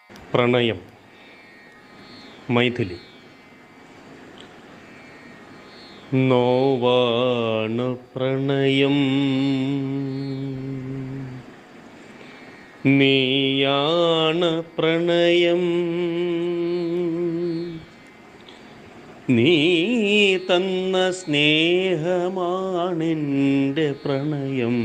പ്രണയം മൈഥിലി. നോവാണ് പ്രണയം, നീയാണ് പ്രണയം, നീ തന്ന സ്നേഹമാണെൻ്റെ പ്രണയം.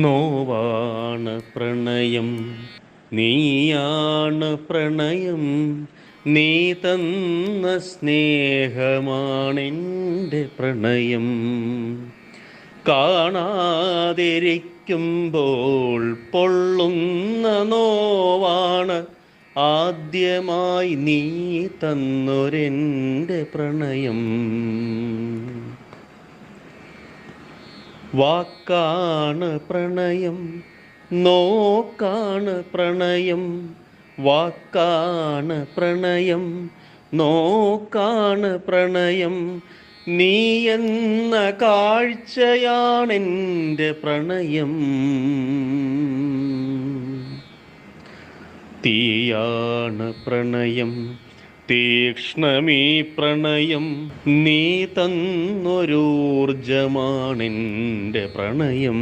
നോവാണ് പ്രണയം, നീയാണ് പ്രണയം, നീ തന്ന സ്നേഹമാണെൻ്റെ പ്രണയം. കാണാതിരിക്കുമ്പോൾ പൊള്ളുന്ന നോവാണ് ആദ്യമായി നീ തന്നൊരെൻ്റെ പ്രണയം. വാക്കാണ് പ്രണയം, നോക്കാണ് പ്രണയം, വാക്കാണ് പ്രണയം, നോക്കാണ് പ്രണയം, നീ എന്ന കാഴ്ചയാണെൻ്റെ പ്രണയം. തീയാണ് പ്രണയം, തീക്ഷ്ണമീ പ്രണയം, നീ തന്നൊരൂർജമാണെൻ്റെ പ്രണയം.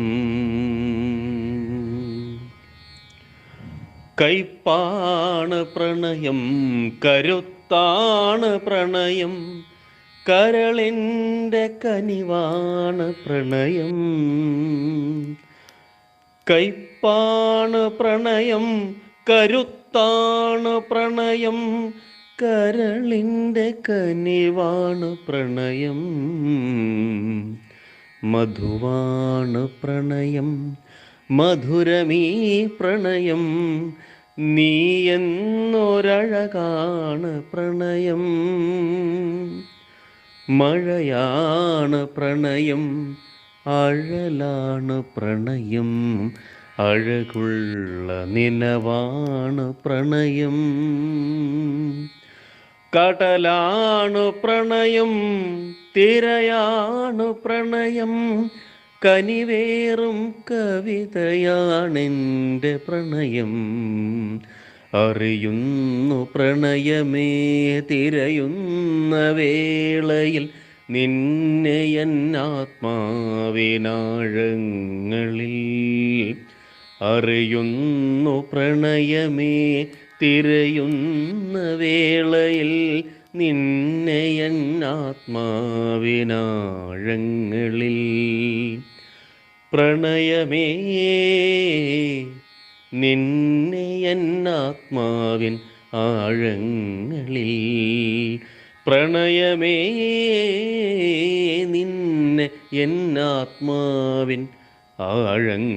കൈപ്പാണ് പ്രണയം, കരുത്താണ് പ്രണയം, കരളിൻ്റെ കനിവാണ് പ്രണയം. കൈപ്പാണ് പ്രണയം, കരുത്താണ് പ്രണയം, കരളിൻ്റെ കനിവാണ് പ്രണയം. മധുവാണ് പ്രണയം, മധുരമീ പ്രണയം, നീ എന്നൊരഴകാണ് പ്രണയം. മഴയാണ് പ്രണയം, അഴലാണ് പ്രണയം, അഴകുള്ള നിലവാണ് പ്രണയം. കടലാണ് പ്രണയം, തിരയാണ് പ്രണയം, കനിവേറും കവിതയാണെൻ്റെ പ്രണയം. അറിയുന്നു പ്രണയമേ തിരയുന്ന വേളയിൽ നിന്നെ എന്നാത്മാവിനാഴങ്ങളിൽ. അറിയുന്നു പ്രണയമേ തിരയുന്ന വേളയിൽ നിന്നെ എന്നാത്മാവിനാഴങ്ങളിൽ. പ്രണയമേ നിന്നെ എന്നാത്മാവിൻ ആഴങ്ങളിൽ. പ്രണയമേ നിന്നെ എന്നാത്മാവിൻ ആഴങ്ങളിൽ.